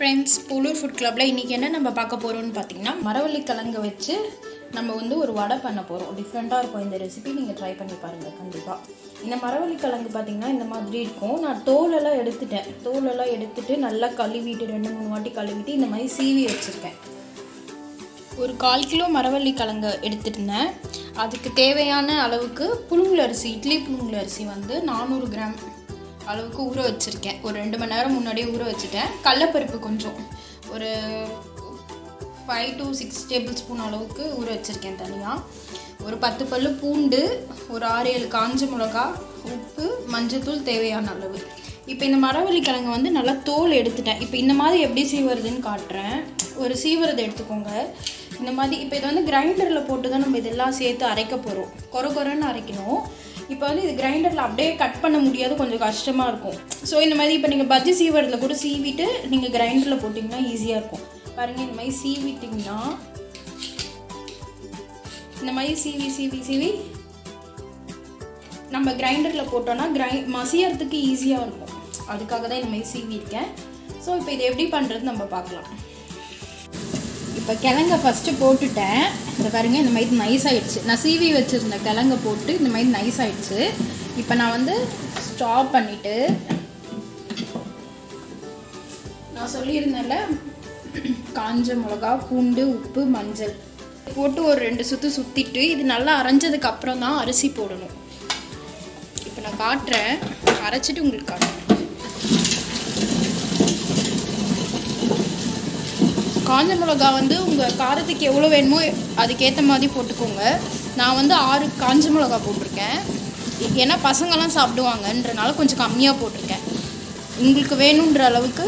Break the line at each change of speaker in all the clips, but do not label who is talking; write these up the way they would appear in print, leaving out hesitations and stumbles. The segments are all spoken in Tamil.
ஃப்ரெண்ட்ஸ், Polur ஃபுட் கிளப்பில் இன்றைக்கி என்ன நம்ம பார்க்க போகிறோம்னு பார்த்தீங்கன்னா, மரவள்ளி கிழங்கு வச்சு நம்ம ஒரு வடை பண்ண போகிறோம். டிஃப்ரெண்ட்டாக இருக்கும் இந்த ரெசிபி. நீங்கள் ட்ரை பண்ணி பாருங்கள் கண்டிப்பாக. இந்த மரவள்ளி கிழங்கு பார்த்திங்கன்னா இந்த மாதிரி இருக்கும். நான் தோலெல்லாம் எடுத்துட்டு நல்லா கழுவிட்டு 2-3 வாட்டி கழுவிட்டு இந்த மாதிரி சீவி வச்சுருக்கேன். ஒரு 1/4 கிலோ மரவள்ளி கிழங்கு எடுத்துருந்தேன். அதுக்கு தேவையான அளவுக்கு புழுங்கல் அரிசி, இட்லி புழுங்கல் அரிசி 400 கிராம் அளவுக்கு ஊற வச்சுருக்கேன். ஒரு 2 மணி நேரம் முன்னாடியே ஊற வச்சுட்டேன். கடலப்பருப்பு கொஞ்சம் ஒரு 5 to 6 டேபிள் ஸ்பூன் அளவுக்கு ஊற வச்சுருக்கேன் தனியாக. ஒரு 10 பல்லு பூண்டு, ஒரு 6-7 காஞ்ச மிளகா, உப்பு, மஞ்சத்தூள் தேவையான அளவு. இப்போ இந்த மரவள்ளி கிழங்கு நல்லா தோல் எடுத்துட்டேன். இப்போ இந்த மாதிரி எப்படி சீவறதுன்னு காட்டுறேன். ஒரு சீவரதை எடுத்துக்கோங்க இந்த மாதிரி. இப்போ இது கிரைண்டரில் போட்டு தான் நம்ம இதெல்லாம் சேர்த்து அரைக்க போகிறோம். கொரன்னு அரைக்கணும். இப்போ இது கிரைண்டரில் அப்படியே கட் பண்ண முடியாது, கொஞ்சம் கஷ்டமாக இருக்கும். ஸோ இந்த மாதிரி இப்போ நீங்கள் பஜ்ஜி சீவரத்தில் கூட சீவிட்டு நீங்கள் கிரைண்டரில் போட்டிங்கன்னா ஈஸியாக இருக்கும். பாருங்கள், இந்த மாதிரி சீவிட்டிங்கன்னா இந்த மாதிரி சீவி நம்ம கிரைண்டரில் போட்டோன்னா மசியறதுக்கு ஈஸியாக இருக்கும். அதுக்காக தான் இந்த மாதிரி சீவிருக்கேன். ஸோ இப்போ இதை எப்படி பண்ணுறது நம்ம பார்க்கலாம். இப்போ கிழங்க ஃபஸ்ட்டு போட்டுட்டேன். இந்த பாருங்க, இந்த மாதிரி நைஸ் ஆகிடுச்சு. நான் சீவி வச்சுருந்த கிழங்க போட்டு இந்த மாதிரி நைஸ் ஆகிடுச்சு. இப்போ நான் ஸ்டாப் பண்ணிவிட்டு நான் சொல்லியிருந்தேன்ல, காஞ்ச மிளகா, பூண்டு, உப்பு, மஞ்சள் போட்டு ஒரு 2 சுற்று சுற்றிட்டு இது நல்லா அரைஞ்சதுக்கு அப்புறம் தான் அரிசி போடணும். இப்போ நான் காட்டுறேன், அரைச்சிட்டு உங்களுக்கு காட்டுறேன். காஞ்ச மிளகா உங்கள் காரத்துக்கு எவ்வளோ வேணுமோ அதுக்கேற்ற மாதிரி போட்டுக்கோங்க. நான் 6 காஞ்ச மிளகா போட்டிருக்கேன். ஏன்னா பசங்கள்லாம் சாப்பிடுவாங்கன்றனால கொஞ்சம் கம்மியாக போட்டிருக்கேன். உங்களுக்கு வேணுன்ற அளவுக்கு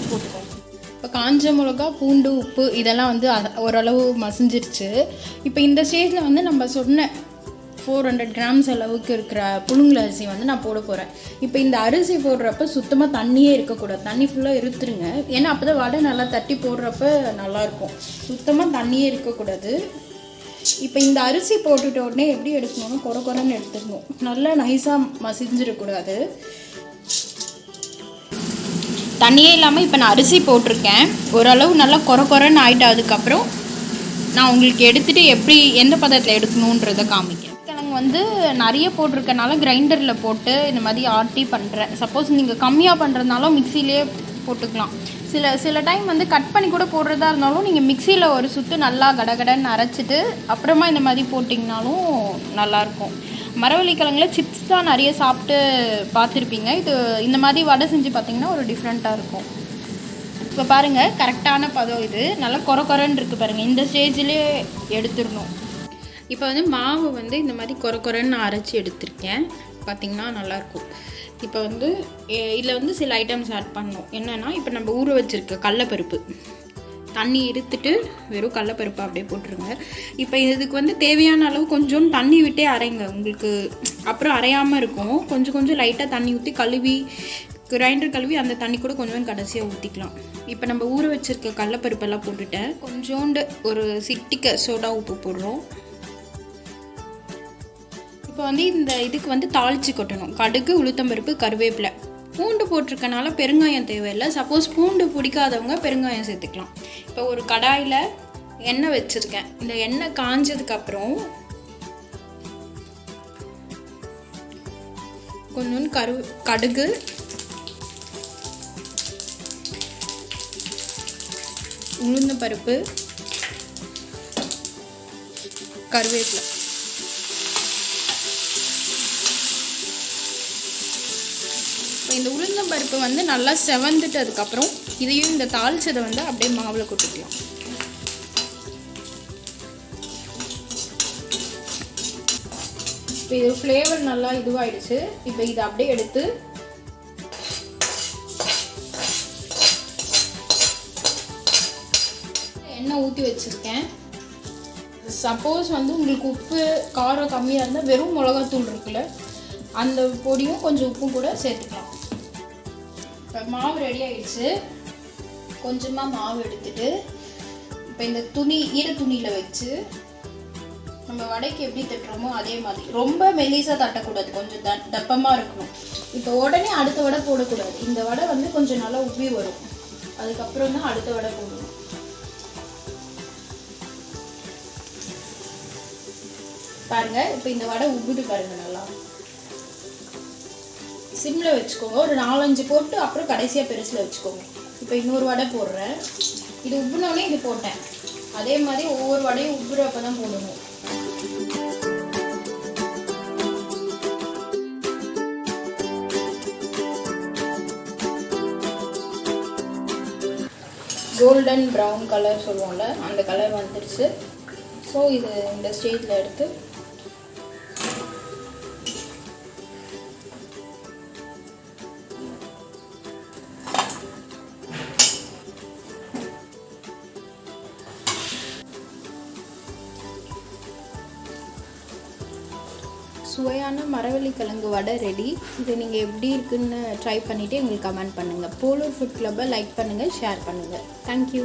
போட்டுக்கோங்க. இப்போ காஞ்ச மிளகா, பூண்டு, உப்பு இதெல்லாம் ஓரளவு மசிஞ்சிருச்சு. இப்போ இந்த ஸ்டேஜில் நம்ம சொன்ன 400 கிராம்ஸ் அளவுக்கு இருக்கிற புழுங்கல் அரிசி நான் போட போகிறேன். இப்போ இந்த அரிசி போடுறப்ப சுத்தமாக தண்ணியே இருக்கக்கூடாது. தண்ணி ஃபுல்லாக இருத்துருங்க. ஏன்னா அப்போ தான் வடை நல்லா தட்டி போடுறப்ப நல்லாயிருக்கும். சுத்தமாக தண்ணியே இருக்கக்கூடாது. இப்போ இந்த அரிசி போட்டுட்ட உடனே எப்படி எடுக்கணும்னா கொரன்னு எடுத்துக்கணும். நல்லா நைஸாக மசிஞ்சிடக்கூடாது. தண்ணியே இல்லாமல் இப்போ நான் அரிசி போட்டிருக்கேன். ஓரளவு நல்லா கொரன்னு ஆகிட்டு அதுக்கப்புறம் நான் உங்களுக்கு எடுத்துகிட்டு எப்படி எந்த பதத்தில் எடுக்கணுன்றதை காமிக்கிறேன். நிறைய போட்டிருக்கனால கிரைண்டரில் போட்டு இந்த மாதிரி ஆட்டி பண்ணுறேன். சப்போஸ் நீங்கள் கம்மியாக பண்ணுறதுனாலும் மிக்சிலே போட்டுக்கலாம். சில டைம் கட் பண்ணி கூட போடுறதா இருந்தாலும் நீங்கள் மிக்சியில் ஒரு சுற்று நல்லா கடகடன்னு அரைச்சிட்டு அப்புறமா இந்த மாதிரி போட்டிங்கனாலும் நல்லாயிருக்கும். மரவள்ளி கிழங்குல சிப்ஸ் தான் நிறைய சாப்பிட்டு பார்த்துருப்பீங்க. இது இந்த மாதிரி வடை செஞ்சு பார்த்திங்கன்னா ஒரு டிஃப்ரெண்ட்டாக இருக்கும். இப்போ பாருங்கள், கரெக்டான பதம் இது. நல்லா கொரன்னு இருக்குது பாருங்கள். இந்த ஸ்டேஜ்லேயே எடுத்துடணும். இப்போ மாவு இந்த மாதிரி கொரன்னு அரைச்சி எடுத்திருக்கேன். பார்த்திங்கன்னா நல்லாயிருக்கும். இப்போ இதில் சில ஐட்டம்ஸ் ஆட் பண்ணணும். என்னென்னா, இப்போ நம்ம ஊற வச்சுருக்க கடலப்பருப்பு தண்ணி இருத்துட்டு வெறும் கடலப்பருப்பு அப்படியே போட்டுருங்க. இப்போ இதுக்கு தேவையான அளவு கொஞ்சம் தண்ணி விட்டே அரைங்க. உங்களுக்கு அப்புறம் அரையாமல் இருக்கும். கொஞ்சம் லைட்டாக தண்ணி ஊற்றி கிரைண்டர் கழுவி அந்த தண்ணி கூட கொஞ்சம் கடைசியாக ஊற்றிக்கலாம். இப்போ நம்ம ஊற வச்சுருக்க கடலப்பருப்பெல்லாம் போட்டுட்டேன். கொஞ்சோண்டு ஒரு சிட்டிக்க சோடா உப்பு போடுறோம். இப்போ இந்த இதுக்கு தாளித்து கொட்டணும். கடுகு, உளுத்தம்பருப்பு, கருவேப்பிலை, பூண்டு போட்டிருக்கனால பெருங்காயம் தேவையில்லை. சப்போஸ் பூண்டு பிடிக்காதவங்க பெருங்காயம் சேர்த்துக்கலாம். இப்போ ஒரு கடாயில் எண்ணெய் வச்சுருக்கேன். இந்த எண்ணெய் காஞ்சதுக்கப்புறம் கொஞ்சம் கடுகு, உளுந்தம்பருப்பு, கருவேப்பிலை, இந்த உளுந்தம்பருப்பு நல்லா செவந்துட்டதுக்கப்புறம் இதையும் இந்த தாளிச்சதை அப்படியே மாவில் கொட்டிக்கலாம். இப்போ இது ஃப்ளேவர் நல்லா இதுவாகிடுச்சு. இப்போ இதை அப்படியே எடுத்து எண்ணெய் ஊற்றி வச்சுருக்கேன். சப்போஸ் உங்களுக்கு உப்பு காரம் கம்மியாக இருந்தால் வெறும் மிளகாத்தூள் இருக்குல்ல, அந்த பொடியும் கொஞ்சம் உப்பும் கூட சேர்த்துக்கலாம். இப்போ மாவு ரெடி ஆகிடுச்சு. கொஞ்சமாக மாவு எடுத்துட்டு இப்போ இந்த ஈர துணியில் வச்சு நம்ம வடைக்கு எப்படி தட்டுறோமோ அதே மாதிரி ரொம்ப மெலிசாக தட்டக்கூடாது, கொஞ்சம் தப்பமாக இருக்கணும். இப்போ உடனே அடுத்த வடை போடக்கூடாது. இந்த வடை கொஞ்சம் நல்லா உப்பி வரும். அதுக்கப்புறம் தான் அடுத்த வடை போடணும். பாருங்க, இப்போ இந்த வடை உப்பிட்டு பாருங்க. நல்லா சிம்மில் வச்சுக்கோங்க. ஒரு 4-5 போட்டு அப்புறம் கடைசியாக பெருசில் வச்சுக்கோங்க. இப்போ இன்னொரு வடை போடுறேன். இது உப்புனோடனே இது போட்டேன். அதே மாதிரி ஒவ்வொரு வடையும் உப்புறப்ப தான் போடணும். கோல்டன் ப்ரௌன் கலர் சொல்லுவோம்ல, அந்த கலர் வந்துடுச்சு. ஸோ இது இந்த ஸ்டேஜில் எடுத்து சுவையான மரவள்ளிக்கிழங்கு வடை ரெடி. இதை நீங்கள் எப்படி இருக்குன்னு ட்ரை பண்ணிவிட்டு எங்களுக்கு கமெண்ட் பண்ணுங்கள். போலூர் ஃபுட் கிளப்பை லைக் பண்ணுங்கள், ஷேர் பண்ணுங்கள். தேங்க்யூ.